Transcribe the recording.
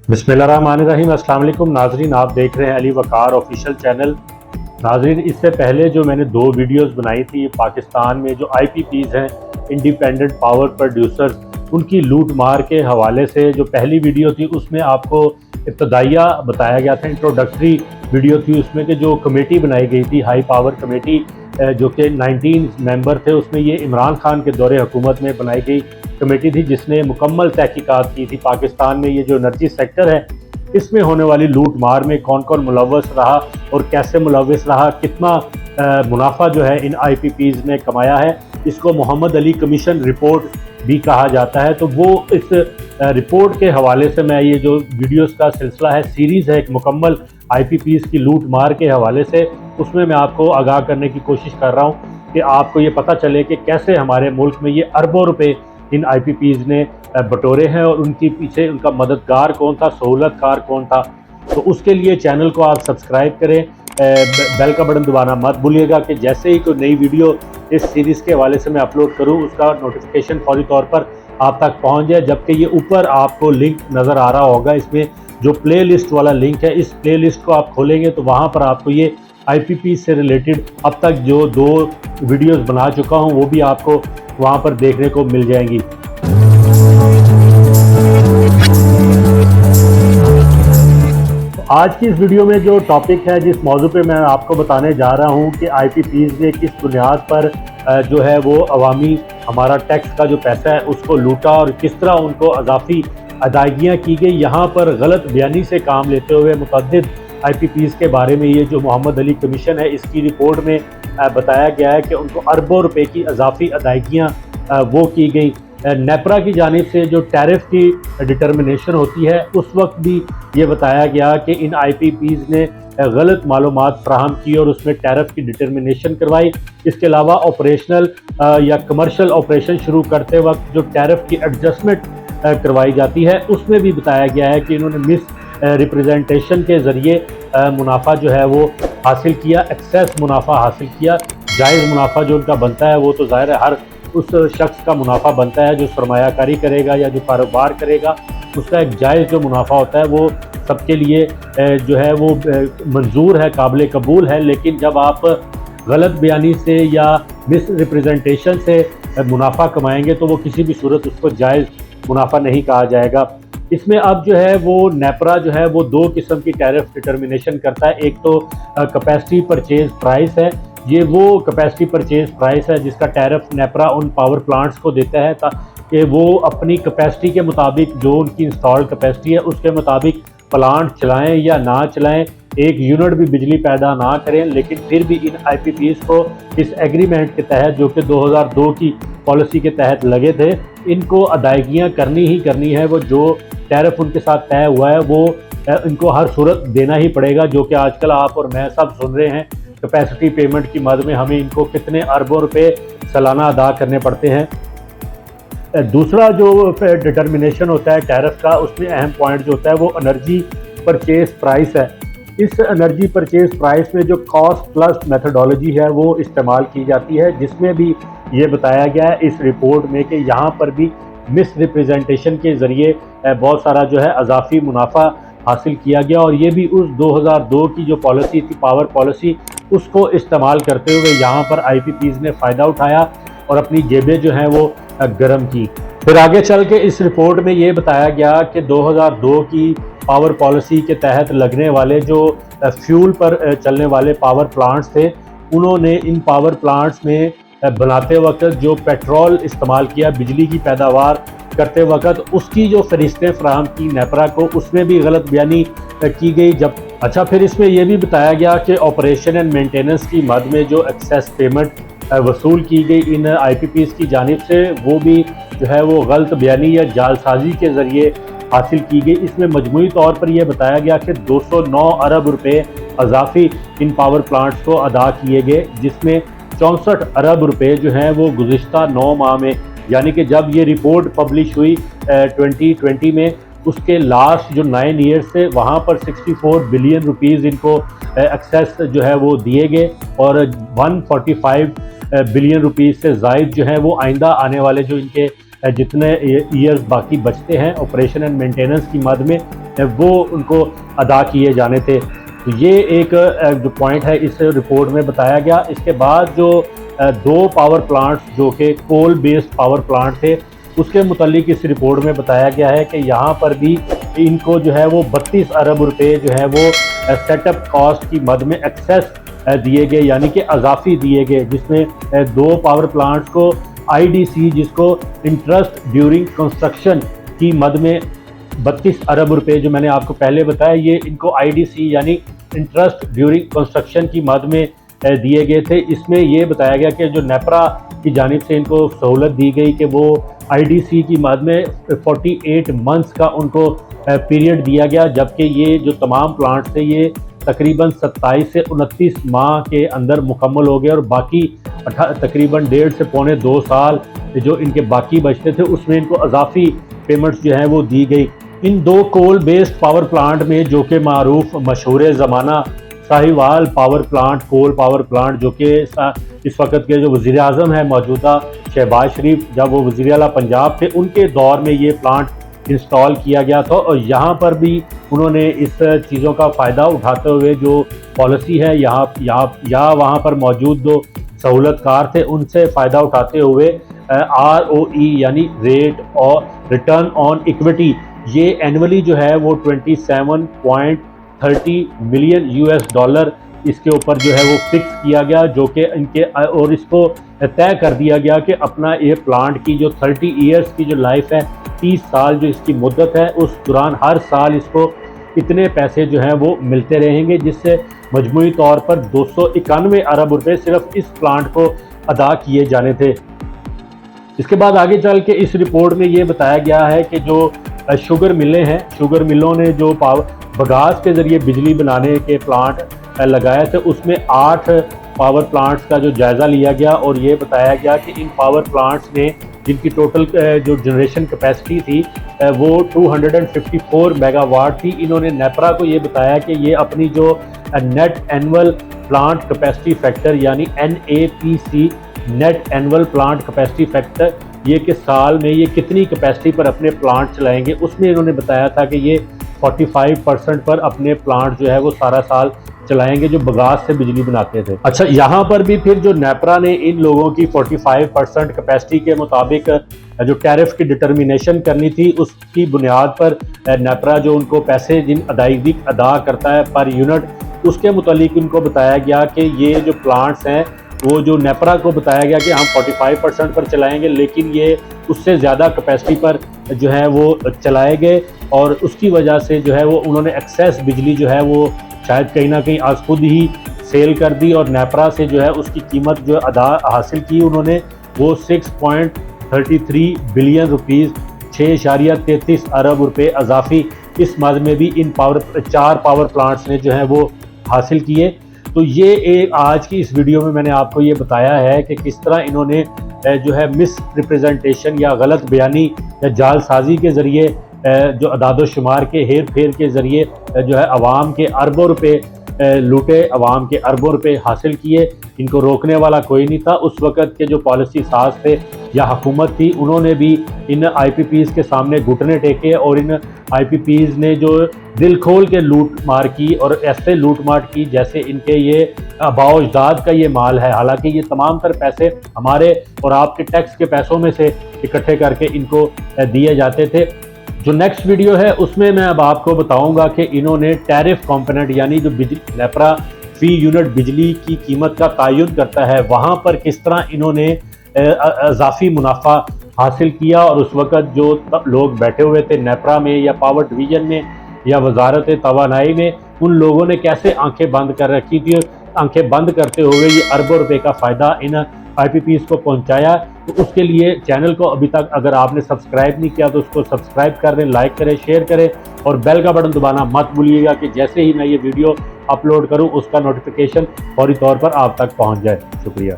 बिस्मिल्लाहिर्रहमानिर्रहीम। अस्सलाम वालेकुम नाजरीन, आप देख रहे हैं अली वकार ऑफिशियल चैनल। नाजरीन, इससे पहले जो मैंने 2 वीडियोस बनाई थी पाकिस्तान में जो आईपीपीज़ हैं, इंडिपेंडेंट पावर प्रोड्यूसर्स, उनकी लूट मार के हवाले से जो पहली वीडियो थी उसमें आपको इब्तदाइया बताया गया था, इंट्रोडक्टरी वीडियो थी उसमें कि जो कमेटी बनाई गई थी हाई पावर कमेटी जो कि 19 मेंबर थे, उसमें ये इमरान खान के दौरे हुकूमत में बनाई गई कमेटी थी जिसने मुकम्मल तहकीकात की थी पाकिस्तान में ये जो एनर्जी सेक्टर है इसमें होने वाली लूट मार में कौन कौन मुलव्वस रहा और कैसे मुलव्वस रहा, कितना मुनाफा जो है इन आईपीपीज़ ने कमाया है। इसको मोहम्मद अली कमीशन रिपोर्ट भी कहा जाता है। तो वो इस रिपोर्ट के हवाले से मैं ये जो वीडियोस का सिलसिला है, सीरीज़ है एक मुकम्मल आईपीपीज़ की लूट मार के हवाले से, उसमें मैं आपको आगाह करने की कोशिश कर रहा हूँ कि आपको ये पता चले कि कैसे हमारे मुल्क में ये अरबों रुपए इन आईपीपीज़ ने बटोरे हैं और उनके पीछे उनका मददगार कौन था, सहूलतकार कौन था। तो उसके लिए चैनल को आप सब्सक्राइब करें, बेल का बटन दबाना मत भूलिएगा कि जैसे ही कोई नई वीडियो इस सीरीज़ के हवाले से मैं अपलोड करूं उसका नोटिफिकेशन फौरी तौर पर आप तक पहुंच जाए। जबकि ये ऊपर आपको लिंक नज़र आ रहा होगा, इसमें जो प्ले लिस्ट वाला लिंक है, इस प्ले लिस्ट को आप खोलेंगे तो वहाँ पर आपको ये आईपीपी से रिलेटेड अब तक जो 2 वीडियोज़ बना चुका हूँ वो भी आपको वहाँ पर देखने को मिल जाएंगी। आज की इस वीडियो में जो टॉपिक है, जिस मौजू पे मैं आपको बताने जा रहा हूँ कि आईपीपीज़ ने किस बुनियाद पर जो है वो अवामी हमारा टैक्स का जो पैसा है उसको लूटा और किस तरह उनको अजाफी अदायगियाँ की गई। यहाँ पर गलत बयानी से काम लेते हुए मुतअद्दिद आईपीपीज़ के बारे में ये जो मोहम्मद अली कमीशन है इसकी रिपोर्ट में बताया गया है कि उनको अरबों रुपए की अजाफी अदायगियाँ वो की गई। नेपरा की जानिब से जो टैरिफ की डिटर्मिनेशन होती है उस वक्त भी ये बताया गया कि इन आईपीपीज़ ने गलत मालूमात फ्राहम की और उसमें टैरिफ की डिटर्मिनेशन करवाई। इसके अलावा ऑपरेशनल या कमर्शियल ऑपरेशन शुरू करते वक्त जो टैरिफ की एडजस्टमेंट करवाई जाती है उसमें भी बताया गया है कि इन्होंने मिस रिप्रेजेंटेशन के ज़रिए मुनाफा जो है वो हासिल किया, एक्सेस मुनाफा हासिल किया। जायज़ मुनाफा जो उनका बनता है वो तो ज़ाहिर है हर उस शख्स का मुनाफा बनता है जो सरमायाकारी करेगा या जो कारोबार करेगा, उसका एक जायज़ जो मुनाफा होता है वो सबके लिए जो है वो मंजूर है, काबिल कबूल है। लेकिन जब आप गलत बयानी से या मिस रिप्रेजेंटेशन से मुनाफा कमाएंगे तो वो किसी भी सूरत उसको जायज़ मुनाफा नहीं कहा जाएगा। इसमें अब जो है वो नेपरा जो है वो 2 किस्म की टैरिफ डिटर्मिनेशन करता है। एक तो कैपेसिटी परचेज प्राइस है, ये वो कैपेसिटी परचेज प्राइस है जिसका टैरिफ नेपरा उन पावर प्लांट्स को देता है ताकि वो अपनी कैपेसिटी के मुताबिक, जो उनकी इंस्टॉल्ड कैपेसिटी है उसके मुताबिक प्लांट चलाएं या ना चलाएं, एक यूनिट भी बिजली पैदा ना करें। लेकिन फिर भी इन आईपीपीज़ को इस एग्रीमेंट के तहत जो कि 2002 की पॉलिसी के तहत लगे थे, इनको अदायगियाँ करनी ही करनी है। वो जो टैरिफ उनके साथ तय हुआ है वो इनको हर सूरत देना ही पड़ेगा, जो कि आजकल आप और मैं सब सुन रहे हैं। कैपेसिटी पेमेंट की मद में हमें इनको कितने अरबों रुपए सालाना अदा करने पड़ते हैं। दूसरा जो डिटर्मिनेशन होता है टैरिफ का, उसमें अहम पॉइंट जो होता है वो एनर्जी परचेज प्राइस है। इस एनर्जी परचेज प्राइस में जो कॉस्ट प्लस मेथडोलॉजी है वो इस्तेमाल की जाती है, जिसमें भी ये बताया गया है इस रिपोर्ट में कि यहाँ पर भी मिस रिप्रेजेंटेशन के ज़रिए बहुत सारा जो है अजाफी मुनाफा हासिल किया गया और ये भी उस 2002 की जो पॉलिसी थी, पावर पॉलिसी, उसको इस्तेमाल करते हुए यहाँ पर आईपीपीज़ ने फ़ायदा उठाया और अपनी जेबें जो हैं वो गर्म की। फिर आगे चल के इस रिपोर्ट में ये बताया गया कि 2002 की पावर पॉलिसी के तहत लगने वाले जो फ्यूल पर चलने वाले पावर प्लांट्स थे, उन्होंने इन पावर प्लांट्स में बनाते वक्त जो पेट्रोल इस्तेमाल किया बिजली की पैदावार करते वक्त, उसकी जो फरिश्तें फ्राहम की नेपरा को, उसमें भी गलत बयानी की गई। जब फिर इसमें यह भी बताया गया कि ऑपरेशन एंड मेंटेनेंस की मद में जो एक्सेस पेमेंट वसूल की गई इन आईपीपीज़ की जानिब से, वो भी जो है वो गलत बयानी या जालसाजी के ज़रिए हासिल की गई। इसमें मजमूई तौर पर यह बताया गया कि 209 अरब रुपए अजाफी इन पावर प्लांट्स को अदा किए गए, जिसमें 64 अरब रुपए जो हैं वो गुज़िश्ता 9 माह में, यानी कि जब ये रिपोर्ट पब्लिश हुई 2020 में, उसके लास्ट जो 9 ईयर्स थे वहाँ पर 64 बिलियन रुपीज़ इनको एक्सेस जो है वो दिए गए और 145 बिलियन रुपीज़ से ज़ायद जो है वो आइंदा आने वाले जो इनके जितने ईयर्स बाकी बचते हैं ऑपरेशन एंड मेंटेनेंस की मद में, वो उनको अदा किए जाने थे। तो ये एक जो पॉइंट है इस रिपोर्ट में बताया गया। इसके बाद जो 2 पावर प्लांट्स जो कि कोल बेस्ड पावर प्लांट थे, उसके मुतालिक इस रिपोर्ट में बताया गया है कि यहाँ पर भी इनको जो है वो 32 अरब रुपए जो है वो सेटअप कॉस्ट की मद में एक्सेस दिए गए, यानी कि अजाफी दिए गए, जिसमें 2 पावर प्लांट्स को IDC, जिसको इंटरेस्ट ड्यूरिंग कंस्ट्रक्शन की मद में 32 अरब रुपए जो मैंने आपको पहले बताया, ये इनको IDC यानी इंटरेस्ट ड्यूरिंग कंस्ट्रक्शन की मद में दिए गए थे। इसमें ये बताया गया कि जो नेपरा की जानिब से इनको सहूलत दी गई कि वो IDC की मद में 48 मंथ्स का उनको पीरियड दिया गया, जबकि ये जो तमाम प्लांट्स थे ये तकरीबन 27 से 29 माह के अंदर मुकम्मल हो गए और बाकी तकरीबन 1.5 से पौने 2 साल जो इनके बाकी बचते थे उसमें इनको अजाफी पेमेंट्स जो है वो दी गई। इन 2 कोल बेस्ड पावर प्लांट में जो कि मारूफ मशहूर ज़माना Sahiwal power plant, coal power plant, जो कि इस वक्त के जो वज़ीर आज़म है मौजूदा शहबाज शरीफ, जब वो वज़ीर आला पंजाब थे, उनके दौर में ये प्लांट इंस्टॉल किया गया था। और यहाँ पर भी उन्होंने इस चीज़ों का फ़ायदा उठाते हुए जो पॉलिसी है यहाँ वहाँ पर मौजूद जो सहूलतकार थे उनसे फ़ायदा उठाते हुए ROE यानी रेट और रिटर्न ऑन इक्विटी, ये एनुअली जो है वो 27.30 मिलियन US डॉलर इसके ऊपर जो है वो फिक्स किया गया, जो कि इनके और इसको तय कर दिया गया कि अपना ये प्लांट की जो 30 ईयर्स की जो लाइफ है, 30 साल जो इसकी मुद्दत है, उस दौरान हर साल इसको इतने पैसे जो हैं वो मिलते रहेंगे, जिससे मजमूई तौर पर 291 अरब रुपए सिर्फ इस प्लांट को अदा किए जाने थे। इसके बाद आगे चल के इस रिपोर्ट में ये बताया गया है कि जो शुगर मिलें हैं, शुगर मिलों ने जो बगास के ज़रिए बिजली बनाने के प्लांट लगाए थे, उसमें 8 पावर प्लांट्स का जो जायज़ा लिया गया और ये बताया गया कि इन पावर प्लांट्स ने जिनकी टोटल जो जनरेशन कैपेसिटी थी वो 254 मेगावाट थी। इन्होंने नेपरा को ये बताया कि ये अपनी जो net annual plant capacity factor यानी NAPC net annual plant capacity factor, ये कि साल में ये कितनी कैपेसिटी पर अपने प्लांट चलाएंगे, उसमें इन्होंने बताया था कि ये 45% पर अपने प्लांट जो है वो सारा साल चलाएंगे जो बगास से बिजली बनाते थे। अच्छा, यहाँ पर भी फिर जो नेपरा ने इन लोगों की 45% कैपेसिटी के मुताबिक जो टैरिफ की डिटर्मिनेशन करनी थी, उसकी बुनियाद पर नेपरा जो उनको पैसे जिन अदायगी अदा करता है पर यूनिट, उसके मुतालिक उनको बताया गया कि ये जो प्लांट्स हैं वो जो नेपरा को बताया गया कि हम 45% पर चलाएंगे, लेकिन ये उससे ज़्यादा कैपेसिटी पर जो है वो चलाए गए और उसकी वजह से जो है वो उन्होंने एक्सेस बिजली जो है वो शायद कहीं ना कहीं आज खुद ही सेल कर दी और नेपरा से जो है उसकी कीमत जो अदा हासिल की उन्होंने वो 6.33 बिलियन रुपीज़ 6.33 अरब रुपए अजाफी इस मद में भी इन 4 पावर प्लांट्स ने जो है वो हासिल किए। तो ये एक आज की इस वीडियो में मैंने आपको ये बताया है कि किस तरह इन्होंने जो है मिस रिप्रेजेंटेशन या गलत बयानी या जालसाजी के ज़रिए जो अदाद शुमार के हेर फेर के ज़रिए जो है अवाम के अरबों रुपए लूटे, अवाम के अरबों रुपए हासिल किए। इनको रोकने वाला कोई नहीं था। उस वक़्त के जो पॉलिसी साज थे या हुकूमत थी, उन्होंने भी इन IPPs के सामने घुटने टेके और इन IPPs ने जो दिल खोल के लूट मार की और ऐसे लूट मार की जैसे इनके ये आबाओ अजदाद का ये माल है। हालांकि ये तमाम तर पैसे हमारे और आपके टैक्स के पैसों में से इकट्ठे करके इनको दिए जाते थे। जो नेक्स्ट वीडियो है उसमें मैं अब आपको बताऊंगा कि इन्होंने टैरिफ कॉम्पोनेंट यानी जो नेपरा फी यूनिट बिजली की कीमत का तयन करता है, वहाँ पर किस तरह इन्होंने इजाफी मुनाफा हासिल किया और उस वक़्त जो लोग बैठे हुए थे नेपरा में या पावर डिवीज़न में या वजारत तवानाई में, उन लोगों ने कैसे आंखें बंद कर रखी थी। आंखें बंद करते हुए ये अरबों रुपए का फ़ायदा इन IPPs को पहुंचाया। तो उसके लिए चैनल को अभी तक अगर आपने सब्सक्राइब नहीं किया तो उसको सब्सक्राइब कर दें, लाइक करें, शेयर करें और बेल का बटन दबाना मत भूलिएगा कि जैसे ही मैं ये वीडियो अपलोड करूं उसका नोटिफिकेशन फौरी तौर पर आप तक पहुंच जाए। शुक्रिया।